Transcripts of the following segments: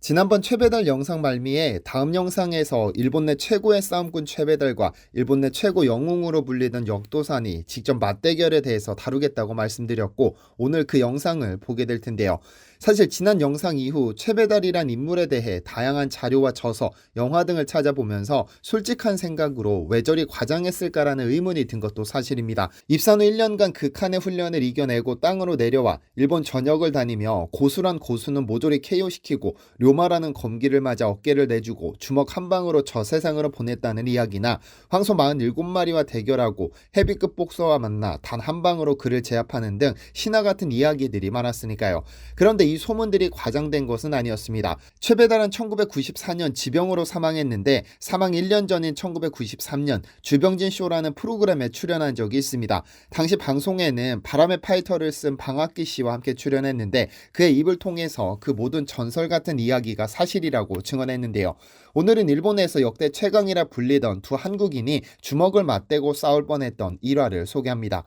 지난번 최배달 영상 말미에 다음 영상에서 일본 내 최고의 싸움꾼 최배달과 일본 내 최고 영웅으로 불리던 역도산이 직접 맞대결에 대해서 다루겠다고 말씀드렸고, 오늘 그 영상을 보게 될 텐데요. 사실 지난 영상 이후 최배달이란 인물에 대해 다양한 자료와 저서, 영화 등을 찾아보면서 솔직한 생각으로 왜 저리 과장했을까라는 의문이 든 것도 사실입니다. 입산 후 1년간 극한의 훈련을 이겨내고 땅으로 내려와 일본 전역을 다니며 고수란 고수는 모조리 KO시키고 료마라는 검기를 맞아 어깨를 내주고 주먹 한 방으로 저 세상으로 보냈다는 이야기나 황소 47마리와 대결하고 헤비급 복서와 만나 단 한 방으로 그를 제압하는 등 신화 같은 이야기들이 많았으니까요. 그런데 이 소문들이 과장된 것은 아니었습니다. 최배달은 1994년 지병으로 사망했는데 사망 1년 전인 1993년 주병진 쇼라는 프로그램에 출연한 적이 있습니다. 당시 방송에는 바람의 파이터를 쓴 방학기 씨와 함께 출연했는데 그의 입을 통해서 그 모든 전설 같은 이야기가 사실이라고 증언했는데요. 오늘은 일본에서 역대 최강이라 불리던 두 한국인이 주먹을 맞대고 싸울 뻔했던 일화를 소개합니다.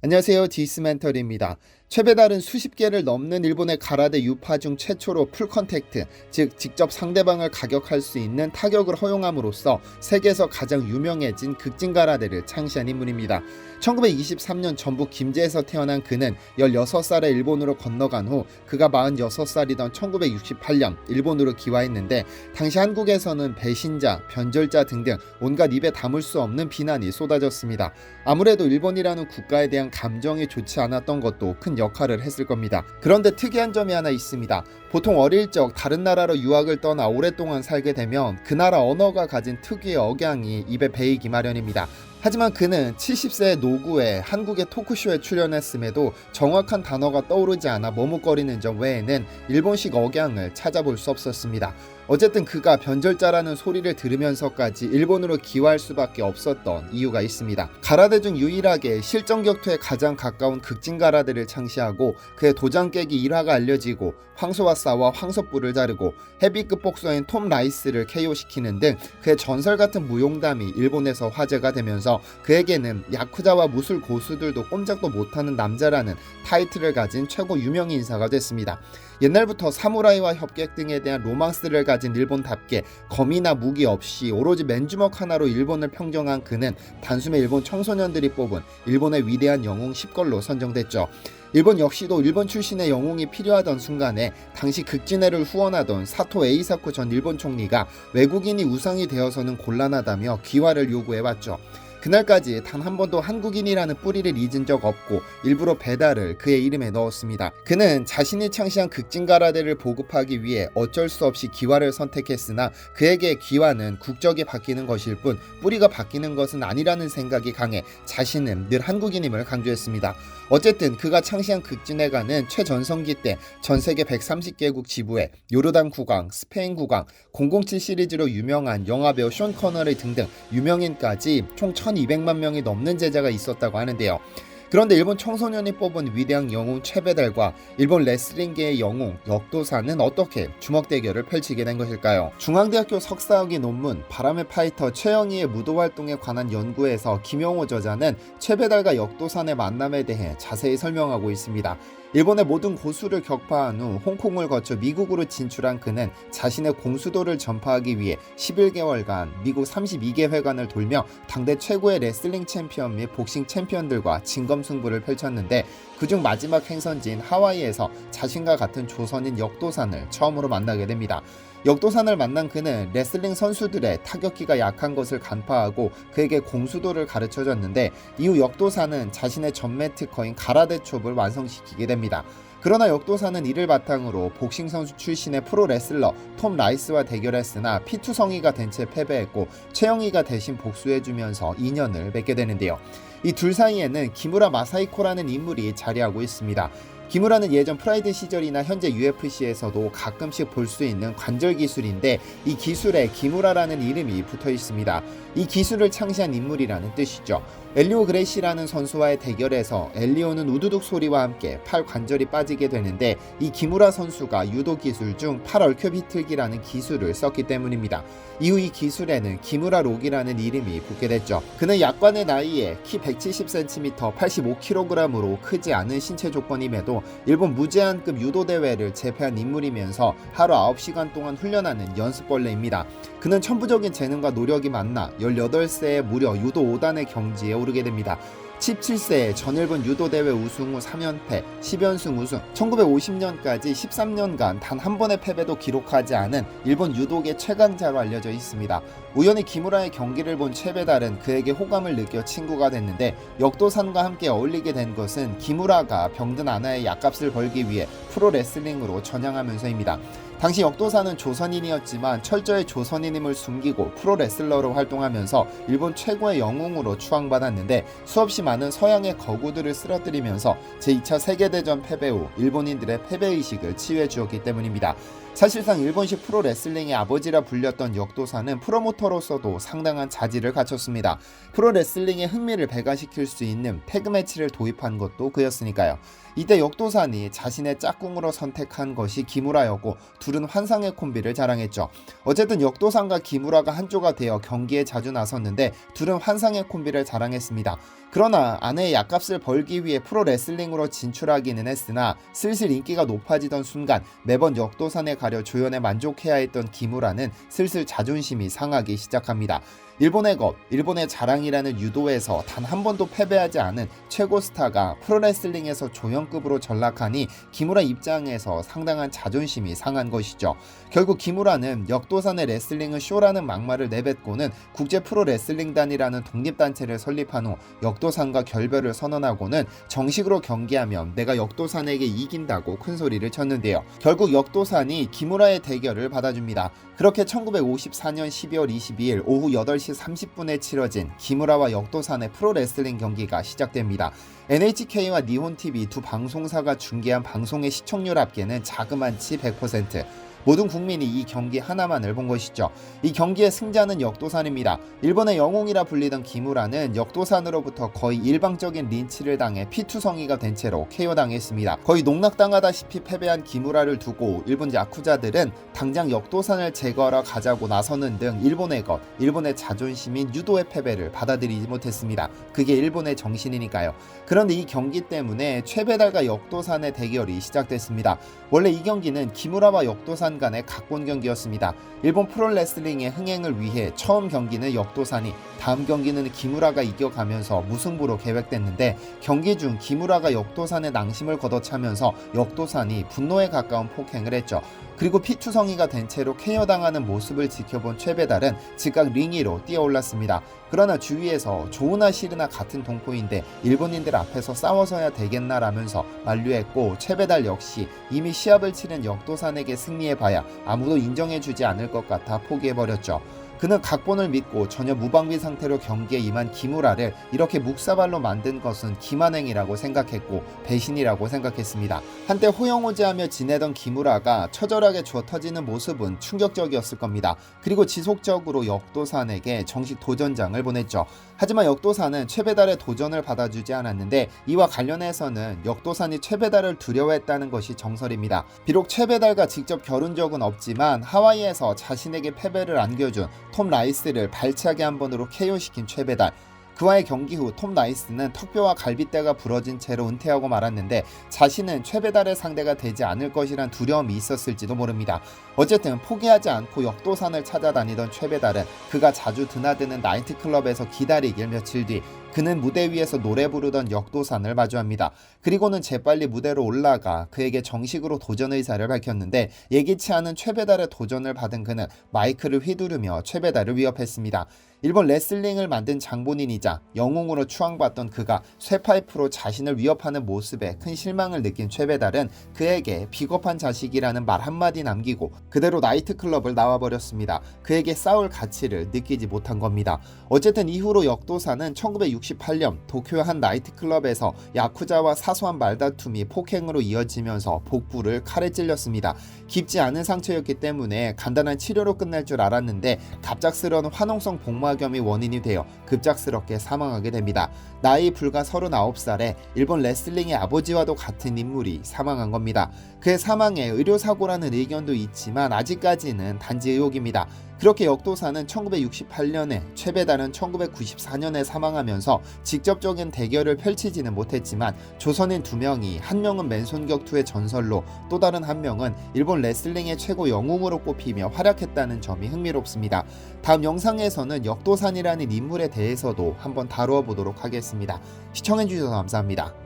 안녕하세요, 디스멘털입니다. 최배달은 수십 개를 넘는 일본의 가라데 유파 중 최초로 풀컨택트, 즉 직접 상대방을 가격할 수 있는 타격을 허용함으로써 세계에서 가장 유명해진 극진가라데를 창시한 인물입니다. 1923년 전북 김제에서 태어난 그는 16살에 일본으로 건너간 후 그가 46살이던 1968년 일본으로 귀화했는데, 당시 한국에서는 배신자, 변절자 등등 온갖 입에 담을 수 없는 비난이 쏟아졌습니다. 아무래도 일본이라는 국가에 대한 감정이 좋지 않았던 것도 큰 역할을 했을 겁니다. 그런데 특이한 점이 하나 있습니다. 보통 어릴 적 다른 나라로 유학을 떠나 오랫동안 살게 되면 그 나라 언어가 가진 특유의 억양이 입에 배이기 마련입니다. 하지만 그는 70세의 노구에 한국의 토크쇼에 출연했음에도 정확한 단어가 떠오르지 않아 머뭇거리는 점 외에는 일본식 억양을 찾아볼 수 없었습니다. 어쨌든 그가 변절자라는 소리를 들으면서까지 일본으로 귀화할 수밖에 없었던 이유가 있습니다. 가라데 중 유일하게 실전 격투에 가장 가까운 극진가라데를 창시하고 그의 도장 깨기 일화가 알려지고 황소와 싸워 황소뿔을 자르고 헤비급 복서인 톰 라이스를 KO시키는 등 그의 전설 같은 무용담이 일본에서 화제가 되면서 그에게는 야쿠자와 무술 고수들도 꼼짝도 못하는 남자라는 타이틀을 가진 최고 유명 인사가 됐습니다. 옛날부터 사무라이와 협객 등에 대한 로망스를 가진 일본답게 검이나 무기 없이 오로지 맨주먹 하나로 일본을 평정한 그는 단숨에 일본 청소년들이 뽑은 일본의 위대한 영웅 10걸로 선정됐죠. 일본 역시도 일본 출신의 영웅이 필요하던 순간에 당시 극진회를 후원하던 사토 에이사쿠 전 일본 총리가 외국인이 우상이 되어서는 곤란하다며 귀화를 요구해왔죠. 그날까지 단 한 번도 한국인이라는 뿌리를 잊은 적 없고 일부러 배달을 그의 이름에 넣었습니다. 그는 자신이 창시한 극진가라데를 보급하기 위해 어쩔 수 없이 귀화를 선택했으나 그에게 귀화는 국적이 바뀌는 것일 뿐 뿌리가 바뀌는 것은 아니라는 생각이 강해 자신은 늘 한국인임을 강조했습니다. 어쨌든 그가 창시한 극진회가는 최전성기 때 전세계 130개국 지부에 요르단 국왕, 스페인 국왕, 007 시리즈로 유명한 영화배우 숀 커너리 등등 유명인까지 총 1200만 명이 넘는 제자가 있었다고 하는데요. 그런데 일본 청소년이 뽑은 위대한 영웅 최배달과 일본 레슬링계의 영웅 역도사는 어떻게 주먹 대결을 펼치게 된 것일까요? 중앙대학교 석사학위 논문 바람의 파이터 최영희의 무도 활동에 관한 연구에서 김영호 저자는 최배달과 역도산의 만남에 대해 자세히 설명하고 있습니다. 일본의 모든 고수를 격파한 후 홍콩을 거쳐 미국으로 진출한 그는 자신의 공수도를 전파하기 위해 11개월간 미국 32개 회관을 돌며 당대 최고의 레슬링 챔피언 및 복싱 챔피언들과 진검승부를 펼쳤는데, 그중 마지막 행선지인 하와이에서 자신과 같은 조선인 역도산을 처음으로 만나게 됩니다. 역도산을 만난 그는 레슬링 선수들의 타격기가 약한 것을 간파하고 그에게 공수도를 가르쳐줬는데, 이후 역도산은 자신의 전매 특허인 가라데 촉을 완성시키게 됩니다. 그러나 역도사는 이를 바탕으로 복싱 선수 출신의 프로 레슬러 톰 라이스와 대결했으나 피투성이가 된 채 패배했고 최영희가 대신 복수해주면서 인연을 맺게 되는데요. 이 둘 사이에는 기무라 마사히코라는 인물이 자리하고 있습니다. 기무라는 예전 프라이드 시절이나 현재 UFC에서도 가끔씩 볼 수 있는 관절 기술인데, 이 기술에 기무라라는 이름이 붙어 있습니다. 이 기술을 창시한 인물이라는 뜻이죠. 엘리오 그레시라는 선수와의 대결에서 엘리오는 우두둑 소리와 함께 팔 관절이 빠지게 되는데 이 기무라 선수가 유도 기술 중 팔 얽혀 비틀기라는 기술을 썼기 때문입니다. 이후 이 기술에는 기무라 록이라는 이름이 붙게 됐죠. 그는 약관의 나이에 키 170cm, 85kg으로 크지 않은 신체 조건임에도 일본 무제한급 유도 대회를 제패한 인물이면서 하루 9시간 동안 훈련하는 연습벌레입니다. 그는 천부적인 재능과 노력이 만나 18세에 무려 유도 5단의 경지에 오르게 됩니다. 17세에 전일본 유도대회 우승 후 3연패, 10연승 우승, 1950년까지 13년간 단 한 번의 패배도 기록하지 않은 일본 유도계 최강자로 알려져 있습니다. 우연히 기무라의 경기를 본 최배달은 그에게 호감을 느껴 친구가 됐는데 역도산과 함께 어울리게 된 것은 기무라가 병든 아나의 약값을 벌기 위해 프로레슬링으로 전향하면서입니다. 당시 역도사는 조선인이었지만 철저히 조선인임을 숨기고 프로레슬러로 활동하면서 일본 최고의 영웅으로 추앙받았는데 수없이 많은 서양의 거구들을 쓰러뜨리면서 제2차 세계대전 패배 후 일본인들의 패배의식을 치유해 주었기 때문입니다. 사실상 일본식 프로레슬링의 아버지라 불렸던 역도사는 프로모터로서도 상당한 자질을 갖췄습니다. 프로레슬링의 흥미를 배가시킬 수 있는 태그매치를 도입한 것도 그였으니까요. 이때 역도산이 자신의 짝꿍으로 선택한 것이 기무라였고 둘은 환상의 콤비를 자랑했죠. 어쨌든 역도산과 기무라가 한조가 되어 경기에 자주 나섰는데 둘은 환상의 콤비를 자랑했습니다. 그러나 아내의 약값을 벌기 위해 프로레슬링으로 진출하기는 했으나 슬슬 인기가 높아지던 순간 매번 역도산에 가려 조연에 만족해야 했던 기무라는 슬슬 자존심이 상하기 시작합니다. 일본의 것, 일본의 자랑이라는 유도에서 단 한 번도 패배하지 않은 최고 스타가 프로레슬링에서 조연급으로 전락하니 기무라 입장에서 상당한 자존심이 상한 것이죠. 결국 기무라는 역도산의 레슬링은 쇼라는 막말을 내뱉고는 국제 프로레슬링단이라는 독립단체를 설립한 후 역도산과 결별을 선언하고는 정식으로 경기하면 내가 역도산에게 이긴다고 큰소리를 쳤는데요. 결국 역도산이 기무라의 대결을 받아줍니다. 그렇게 1954년 12월 22일 오후 8시 30분에 치러진 기무라와 역도산의 프로레슬링 경기가 시작됩니다. NHK와 니혼TV 두 방송사가 중계한 방송의 시청률 합계는 자그만치 100%. 모든 국민이 이 경기 하나만을 본 것이죠. 이 경기의 승자는 역도산입니다. 일본의 영웅이라 불리던 기무라는 역도산으로부터 거의 일방적인 린치를 당해 피투성이가 된 채로 KO당했습니다. 거의 농락당하다시피 패배한 기무라를 두고 일본 야쿠자들은 당장 역도산을 제거하러 가자고 나서는 등 일본의 것, 일본의 자존심인 유도의 패배를 받아들이지 못했습니다. 그게 일본의 정신이니까요. 그런데 이 경기 때문에 최배달과 역도산의 대결이 시작됐습니다. 원래 이 경기는 기무라와 역도산 간의 각본 경기였습니다. 일본 프로레슬링의 흥행을 위해 처음 경기는 역도산이, 다음 경기는 기무라가 이겨가면서 무승부로 계획됐는데 경기 중 기무라가 역도산의 낭심을 걷어차면서 역도산이 분노에 가까운 폭행을 했죠. 그리고 피투성이가 된 채로 KO당하는 모습을 지켜본 최배달은 즉각 링 위로 뛰어올랐습니다. 그러나 주위에서 좋으나 싫으나 같은 동포인데 일본인들 앞에서 싸워서야 되겠나라면서 만류했고 최배달 역시 이미 시합을 치른 역도산에게 승리해봐야 아무도 인정해주지 않을 것 같아 포기해버렸죠. 그는 각본을 믿고 전혀 무방비 상태로 경기에 임한 기무라를 이렇게 묵사발로 만든 것은 기만행이라고 생각했고 배신이라고 생각했습니다. 한때 호영호재하며 지내던 기무라가 처절하게 주어터지는 모습은 충격적이었을 겁니다. 그리고 지속적으로 역도산에게 정식 도전장을 보냈죠. 하지만 역도산은 최배달의 도전을 받아주지 않았는데 이와 관련해서는 역도산이 최배달을 두려워했다는 것이 정설입니다. 비록 최배달과 직접 겨룬 적은 없지만 하와이에서 자신에게 패배를 안겨준 톰 라이스를 발차기 한 번으로 KO시킨 최배달. 그와의 경기 후 톰 라이스는 턱뼈와 갈비뼈가 부러진 채로 은퇴하고 말았는데 자신은 최배달의 상대가 되지 않을 것이란 두려움이 있었을지도 모릅니다. 어쨌든 포기하지 않고 역도산을 찾아다니던 최배달은 그가 자주 드나드는 나이트클럽에서 기다리길 며칠 뒤 그는 무대 위에서 노래 부르던 역도산을 마주합니다. 그리고는 재빨리 무대로 올라가 그에게 정식으로 도전 의사를 밝혔는데 예기치 않은 최배달의 도전을 받은 그는 마이크를 휘두르며 최배달을 위협했습니다. 일본 레슬링을 만든 장본인이자 영웅으로 추앙받던 그가 쇠파이프로 자신을 위협하는 모습에 큰 실망을 느낀 최배달은 그에게 비겁한 자식이라는 말 한마디 남기고 그대로 나이트클럽을 나와버렸습니다. 그에게 싸울 가치를 느끼지 못한 겁니다. 어쨌든 이후로 역도산은 1960 1968년 도쿄 한 나이트클럽에서 야쿠자와 사소한 말다툼이 폭행으로 이어지면서 복부를 칼에 찔렸습니다. 깊지 않은 상처였기 때문에 간단한 치료로 끝날 줄 알았는데 갑작스러운 화농성 복막염이 원인이 되어 급작스럽게 사망하게 됩니다. 나이 불과 39살에 일본 레슬링의 아버지와도 같은 인물이 사망한 겁니다. 그의 사망에 의료사고라는 의견도 있지만 아직까지는 단지 의혹입니다. 그렇게 역도사는 1968년에 최배달은 1994년에 사망하면서 직접적인 대결을 펼치지는 못했지만 조선인 2명이 한 명은 맨손 격투의 전설로 또 다른 한 명은 일본 레슬링의 최고 영웅으로 꼽히며 활약했다는 점이 흥미롭습니다. 다음 영상에서는 역도산이라는 인물에 대해서도 한번 다루어 보도록 하겠습니다. 시청해주셔서 감사합니다.